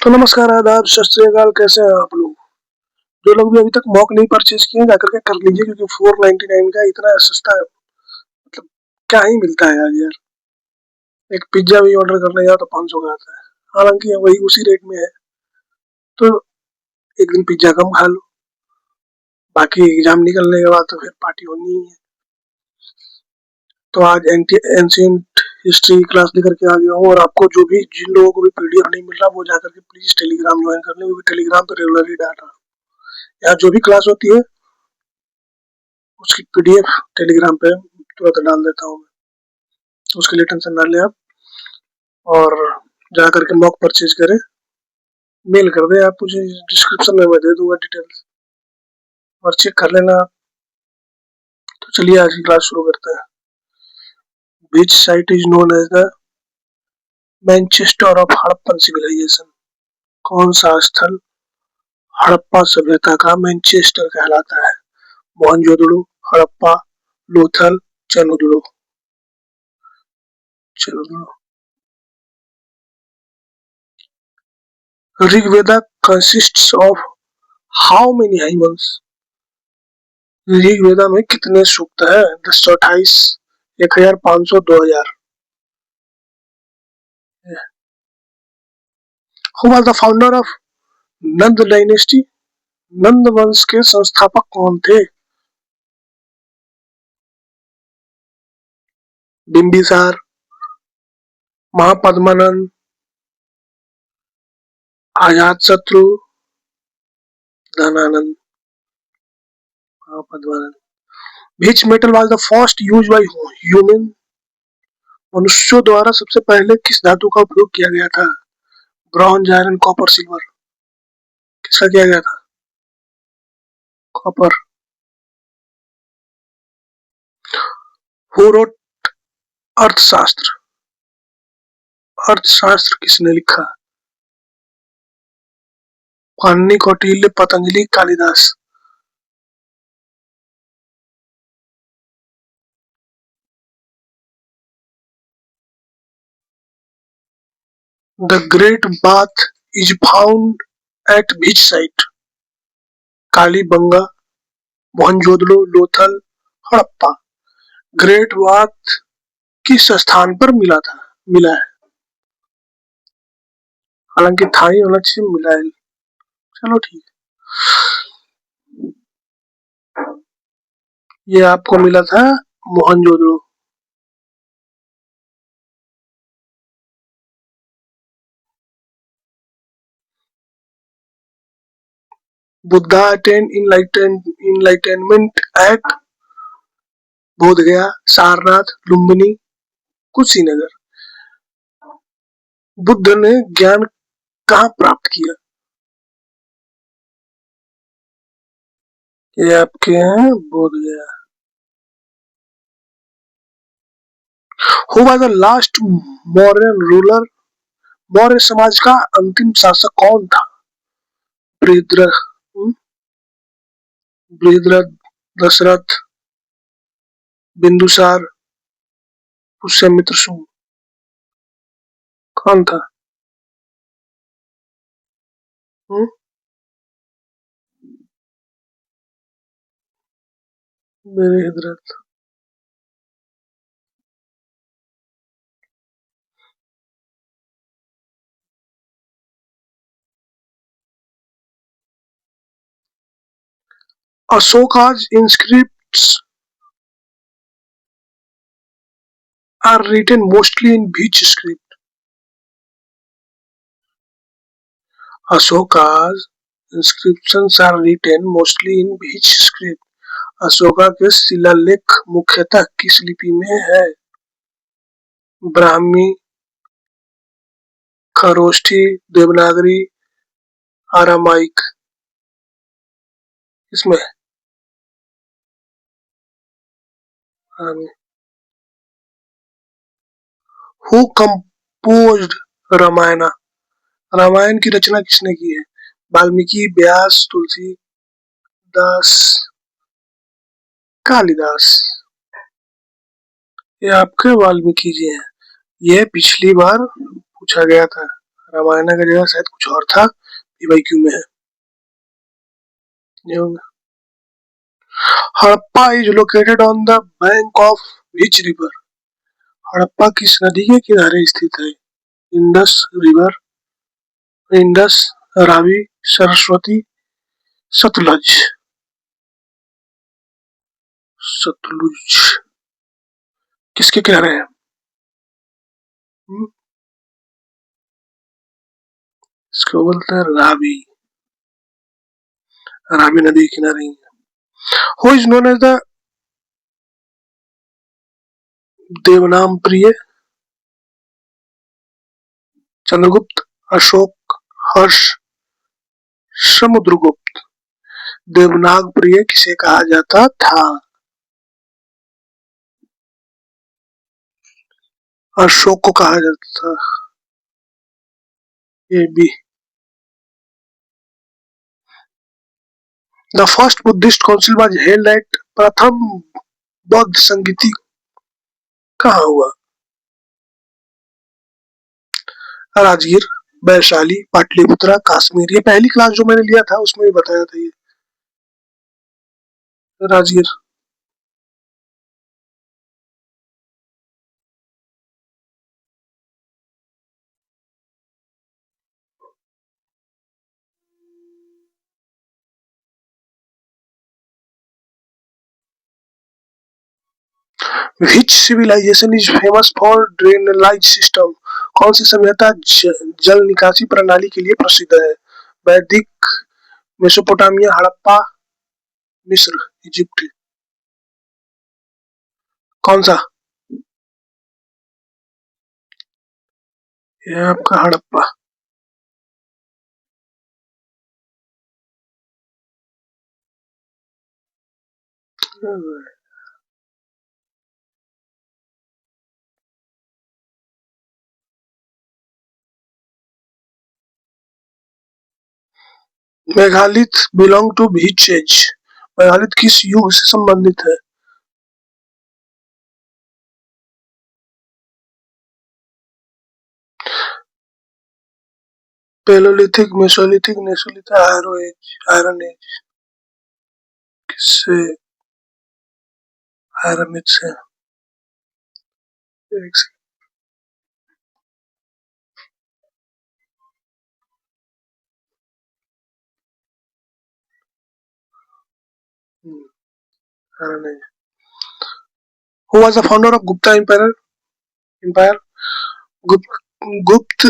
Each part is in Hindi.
तो नमस्कार, आदाब, सत श्री अकाल। कैसे हैं आप लोग? जो लोग भी अभी तक मॉक नहीं परचेज किए जाकर के कर लीजिए, क्योंकि 499 का इतना सस्ता मतलब क्या ही मिलता है आज यार। एक पिज्जा भी ऑर्डर करने जाओ तो 500 का आता है, हालांकि वही उसी रेट में है। तो एक दिन पिज्जा कम खा लो, बाकी एग्जाम निकलने के बाद तो फिर पार्टी होनी ही है। तो आज एंशिएंट हिस्ट्री क्लास लेकर के आ गया हूँ, और आपको जो भी जिन लोगों को भी पीडीएफ नहीं मिल रहा वो जाकर के प्लीज टेलीग्राम ज्वाइन कर लें, क्योंकि टेलीग्राम पर रेगुलरली डाल रहा हूँ। यहाँ जो भी क्लास होती है उसकी पीडीएफ टेलीग्राम पे तुरंत डाल देता हूँ मैं, तो उसके लिए टेंशन ना लें आप। और जा करके मॉक परचेज करें, मेल कर दें आप मुझे, डिस्क्रिप्शन में मैं दे दूंगा डिटेल्स, और चेक कर लेना आप। तो चलिए आज की क्लास शुरू करते हैं। Which site is known as the Manchester of Harappan civilization. कौन सा स्थल हड़प्पा सभ्यता का मैनचेस्टर कहलाता है? Mohenjodaro, Harappa, Lothal, चेनुदड़ो। Rigveda consists of how many hymns? Rigveda में कितने सूक्त है? 1028, 1500, 2000। Who was the founder of Nanda dynasty? Nanda वंश के संस्थापक कौन थे? Bimbisara, Mahapadmananda, Ajatashatru, Dhanananda. Mahapadmananda. Which metal was the first used by human? मनुष्यों द्वारा सबसे पहले किस धातु का उपयोग किया गया था? Bronze, iron, copper, silver. किसका किया गया था? कॉपर। Who wrote अर्थशास्त्र? अर्थशास्त्र किसने लिखा? Panini, Kautilya, Patanjali, Kalidas. The Great Bath is found at which site? Kalibangan, Mohenjodaro, Lothal, Harappa. Great bath किस स्थान पर मिला है? हालांकि था ही होना चाहिए, मिला है। चलो ठीक है, ये आपको मिला था Mohenjodaro. Buddha attain enlightenment at Bodhgaya, Sarnath, Lumbini, Kushinagar. Buddha ने ज्ञान कहाँ प्राप्त किया? ये आपके हैं Bodhgaya. Who was the last Mauryan ruler? Maurya समाज का अंतिम शासक कौन था? बृहद्रथ, दशरथ, बिंदुसार, पुष्यमित्र शुंग। कौन था? Brihadratha. Ashoka's inscripts are written mostly in which script? Ashoka's inscriptions are written mostly in which script? Ashoka के शिलालेख मुख्यतः किस लिपि में है? ब्राह्मी, खरोष्ठी, देवनागरी, आरामाइक। इसमें हु कंपोज्ड रामायण? रामायण की रचना किसने की है? वाल्मीकि, व्यास, तुलसीदास, कालिदास। ये आपके वाल्मीकि जी हैं। ये पिछली बार पूछा गया था रामायण का जगह शायद कुछ और था, पीवाईक्यू में है। ये होगा। Harappa is located on the bank of which river? Harappa किस नदी के किनारे स्थित है? Indus river, Indus, Ravi, Saraswati, Sutlej. Sutlej किसके किनारे है? इसको बोलते हैं रावी, रावी नदी के किनारे। Who is known as the Devanampriya? Chandragupta, Ashok, हर्ष, समुद्रगुप्त। देवनाग प्रिय किसे कहा जाता था? अशोक को कहा जाता था। ये भी। The first Buddhist council was held at, प्रथम बौद्ध संगीति कहाँ हुआ? राजगीर, वैशाली, पाटलिपुत्रा, कश्मीर। ये पहली क्लास जो मैंने लिया था उसमें भी बताया था ये। Rajgir. Which civilization is famous for drainage system? कौन सी सभ्यता जल निकासी प्रणाली के लिए प्रसिद्ध है? वैदिक, मेसोपोटामिया, हड़प्पा, मिस्र, इजिप्ट। कौन सा? ये आपका Harappa. Megalith belong to which age? Megalith किस युग से संबंधित है? Paleolithic, mesolithic, neolithic, iron age. किससे? आयरन एज से। Iron age. Who was the founder of Gupta Empire? Empire? गुप्त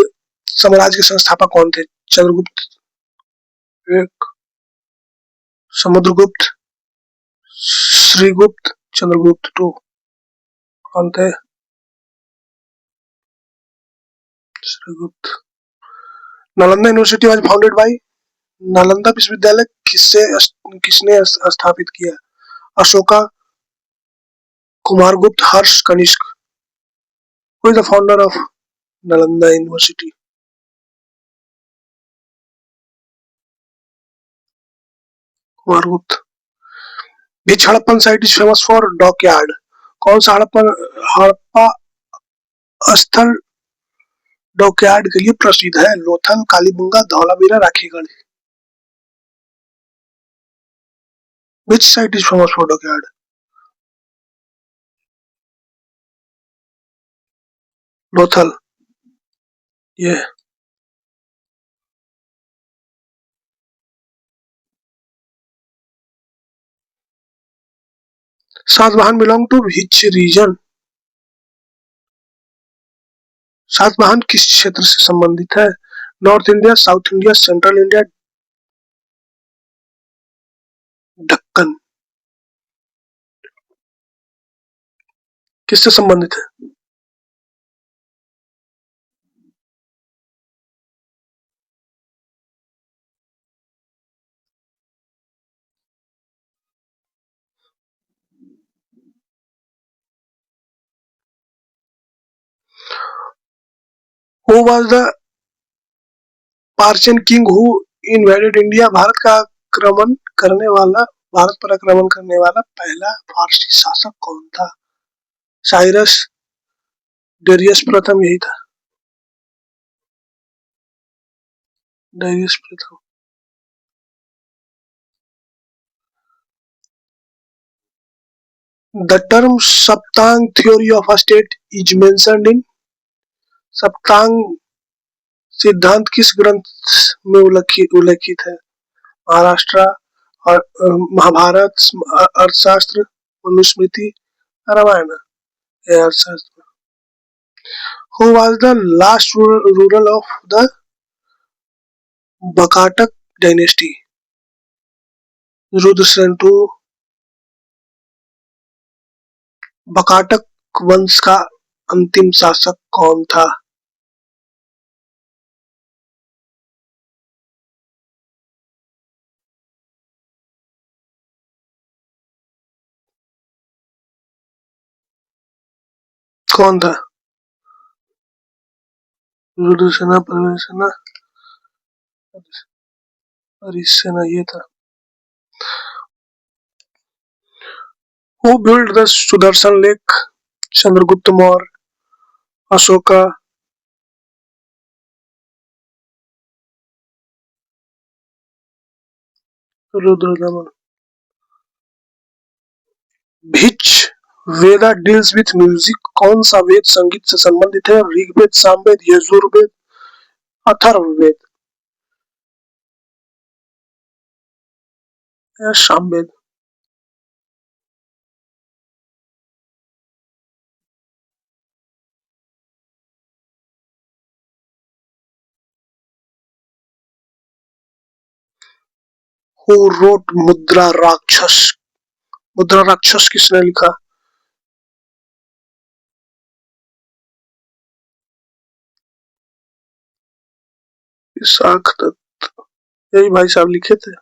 साम्राज्य के संस्थापक कौन थे? चंद्रगुप्त एक, समुद्रगुप्त, श्रीगुप्त, चंद्रगुप्त टू। कौन थे? Srigupta. Nalanda university was founded by? Nalanda विश्वविद्यालय किसने स्थापित किया? Ashoka, Kumaragupta, Harsha, Kanishka. Who is the founder of Nalanda university? Kumaragupta. Which Harappan site is famous for dockyard? कौन सा हड़प्पा स्थल डॉकयार्ड के लिए प्रसिद्ध है? Lothal, Kalibanga, Dholavira, Rakhigarhi. Which site is famous for dockyard? Lothal. ये। Satavahana belong to which region? Satavahana किस क्षेत्र से संबंधित है? North India, south India, central India, Deccan. किससे संबंधित है? Who was the Persian king who invaded India? Bharat पर आक्रमण करने वाला पहला फारसी शासक कौन था? साइरस, डेरियस प्रथम, यही था। डाइजेस्ट प्रथम। The term Saptang theory of a state is mentioned in सप्तांग सिद्धांत किस ग्रंथ में उल्लेखित है? महाराष्ट्र और महाभारत, अर्थशास्त्र, मनुस्मृति, रामायण। अर्थशास्त्र। Who was the last ruler of the Bakatak dynasty? Rudrasen II। बकाटक वंश का अंतिम शासक कौन था? कौन था? रुद्रसेना, प्रवेसेना, हरिसेना, ये था। Who built the Sudarshan lake? Chandragupta Maurya, Ashoka, Rudradaman. Which Veda deals with music? कौन सा वेद संगीत से संबंधित है? ऋग्वेद, सामवेद, यजुर्वेद, अथर्ववेद। सामवेद। Who wrote मुद्रा राक्षस? मुद्रा राक्षस किसने लिखा? विशाख दत्त। यही भाई साहब लिखे थे।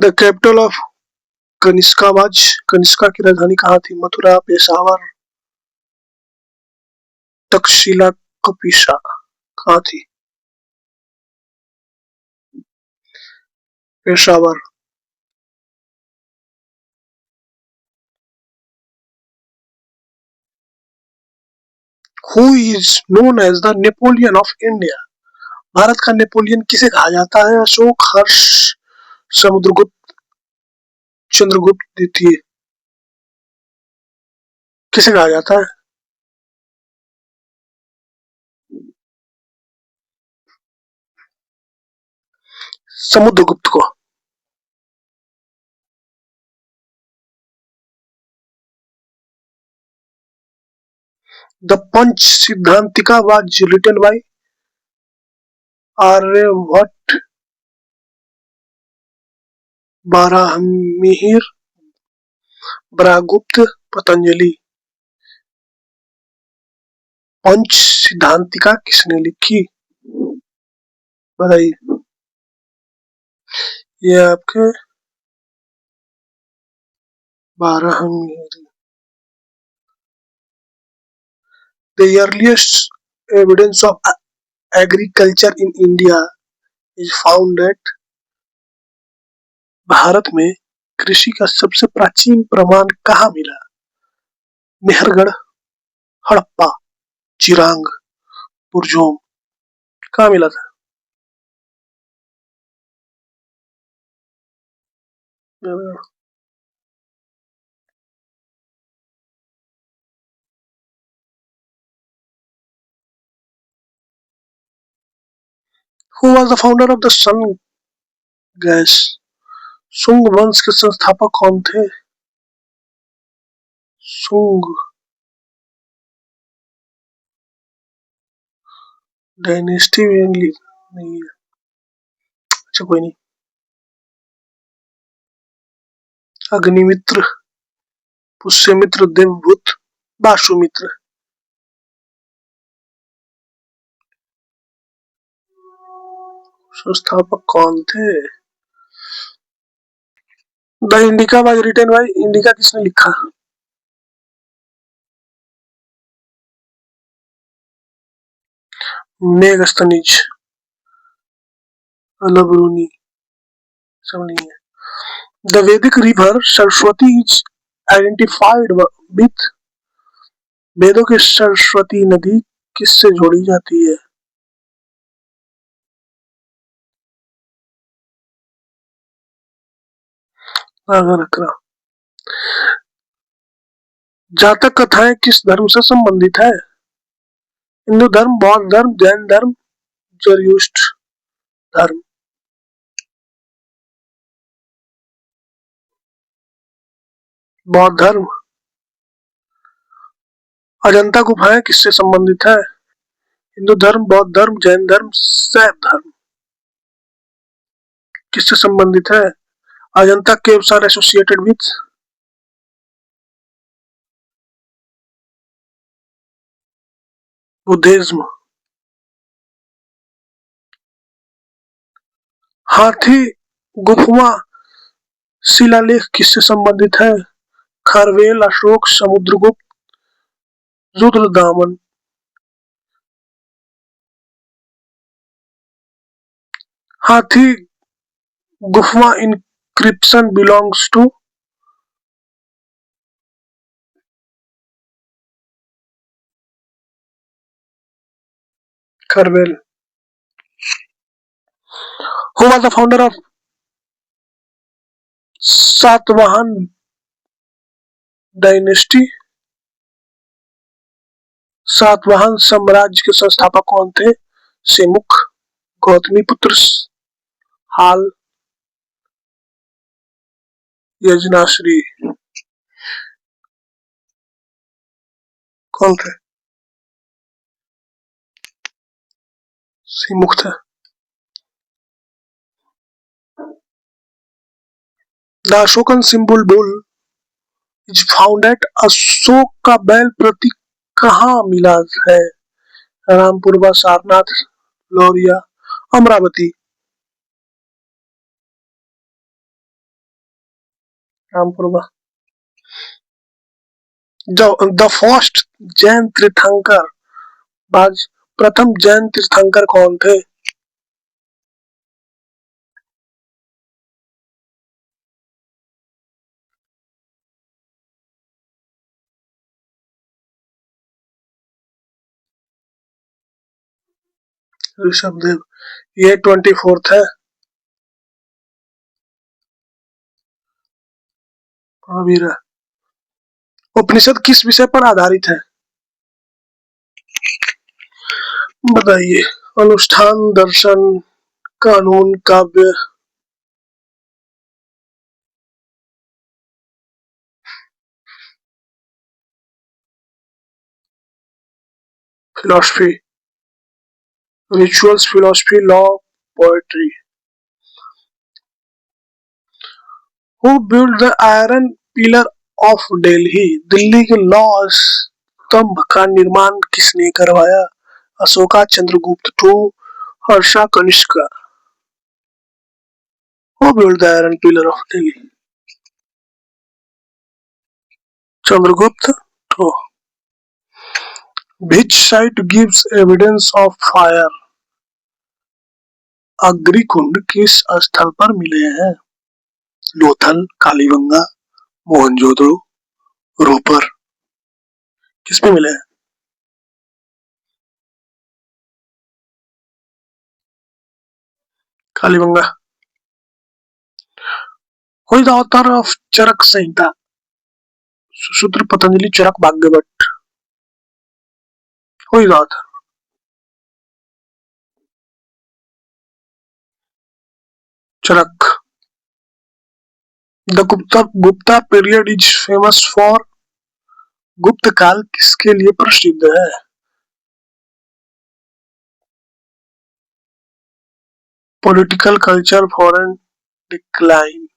The capital of Kanishka was? Kanishka की राजधानी कहाँ थी? मथुरा, पेशावर, तक्षशिला, कपिसा। कहाँ थी? Peshawar. Who is known as the Napoleon of India? Bharat का नेपोलियन किसे कहा जाता है? अशोक, हर्ष, समुद्रगुप्त, चंद्रगुप्त द्वितीय। किसे कहा जाता है? समुद्रगुप्त को। The Pancha Siddhantika was written by Aryabhata, Varahamihira, Barahgupta, Patanjali. Pancha Siddhantika किसने लिखी? बताइए। ये आपके बाराहमिहिर। The earliest evidence of agriculture in India is found at Bharat में कृषि का सबसे प्राचीन प्रमाण कहाँ मिला? मेहरगढ़, हड़प्पा, चिरांग, पुरजोम। कहाँ मिला था? Who was the founder of the Sun gas? सुंग वंश के संस्थापक कौन थे? सुंग डायनेस्टी में नहीं है। अच्छा कोई नहीं। अग्निमित्र, पुष्यमित्र, देवभूत, बाशुमित्र। संस्थापक कौन थे? The Indica was written by, Indica किसने लिखा? Megasthenes, Alberuni. सब नहीं है। The Vedic river Saraswati is identified with? वेदों की सरस्वती नदी किससे जोड़ी जाती है? रखना। जातक कथाएं किस धर्म से संबंधित है? हिंदू धर्म, बौद्ध धर्म, जैन धर्म, जरयुष्ट धर्म। बौद्ध धर्म। अजंता गुफाएं किससे संबंधित है? हिंदू धर्म, बौद्ध धर्म, जैन धर्म, शैव धर्म। किससे संबंधित है? Ajanta caves are associated with Buddhism. हाथी गुफा शिलालेख किससे संबंधित है? खारवेल, अशोक, समुद्रगुप्त, रुद्रदामन। हाथी गुफा inscription belongs to Kharavela. Who was the founder of Satavahana dynasty? Satavahana साम्राज्य के संस्थापक कौन थे? सेमुख, गौतमीपुत्र, हाल, यजनाश्री। कौन थे? सेमुख थे। The Ashokan symbol bull is found at Ashok का बैल प्रतीक कहाँ मिला है? Rampurwa, Sarnath, Lauriya, Amravati. Rampurwa. The first Jan तीर्थंकर, आज प्रथम जैन तीर्थंकर कौन थे? ऋषभदेव। ये 24th है। महावीर। उपनिषद किस विषय पर आधारित है? बताइए। अनुष्ठान, दर्शन, कानून, काव्य। Philosophy. Rituals, philosophy, law, poetry. Who build the iron pillar of Delhi? Delhi के लौ स्तंभ का निर्माण किसने करवाया? Ashoka, Chandragupta two, Harsha, Kanishka. Who built the iron pillar of Delhi? Chandragupta II. Which site gives evidence of fire? अग्निकुंड किस स्थल पर मिले हैं? लोथल, कालीबंगा, मोहनजोदड़ो, रोपर। किस पे मिले हैं? Kalibangan. Who is the author of Charak Samhita? Sushruta, Patanjali, Charak, भाग्यवत। Who is the author? Charak. The Gupta period is famous for, गुप्त काल किसके लिए प्रसिद्ध है? Political, culture, foreign decline.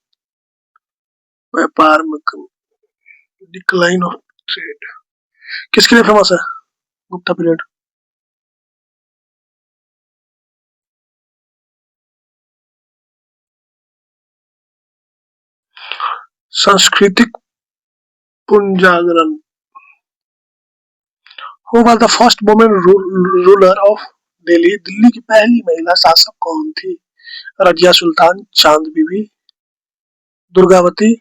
व्यापार में डिक्लाइन ऑफ ट्रेड। किसके लिए फेमस है गुप्ता पीरियड? सांस्कृतिक पुनर्जागरण। Who was the first women ruler of Delhi? Delhi की पहली महिला शासक कौन थी? रजिया सुल्तान, चांद बीबी, दुर्गावती,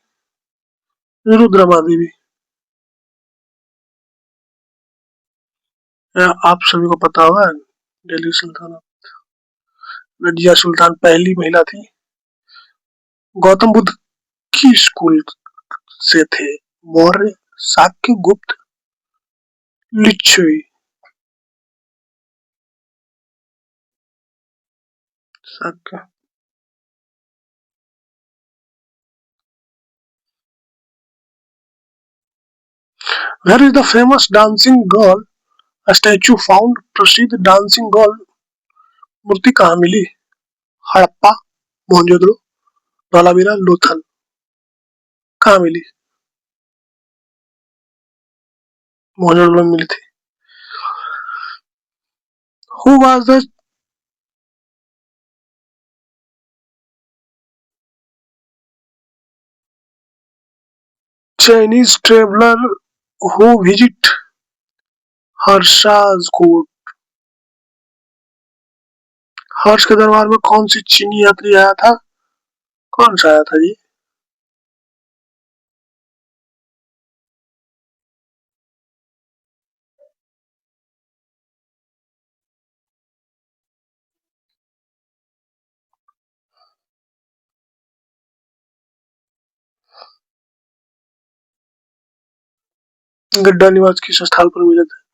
रुद्रमा देवी। आप सभी को पता होगा दिल्ली सुल्तान। रजिया सुल्तान पहली महिला थी। गौतम बुद्ध ही स्कूल से थे। Maurya, Shakya, Gupta, Licchavi. Shakya. Where is the famous dancing girl? A statue found। प्रसिद्ध डांसिंग गर्ल मूर्ति कहाँ मिली? हड़प्पा, मोहनजोदड़ो, धौलावीरा, लोथल। कहाँ मिली? मोहनजोदड़ो में मिली थी। Who was the Chinese traveler who visit Harsha's court? Harsha के दरबार में कौन सी चीनी यात्री आया था? कौन सा आया था जी? गड्ढा निवास किस स्थल पर मिले थे?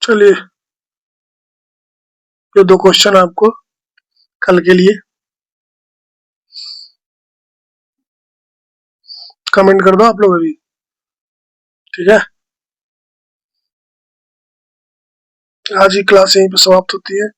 चलिए, ये 2 क्वेश्चन आपको कल के लिए। कमेंट कर दो आप लोग अभी, ठीक है? आज की क्लास यहीं पे समाप्त होती है।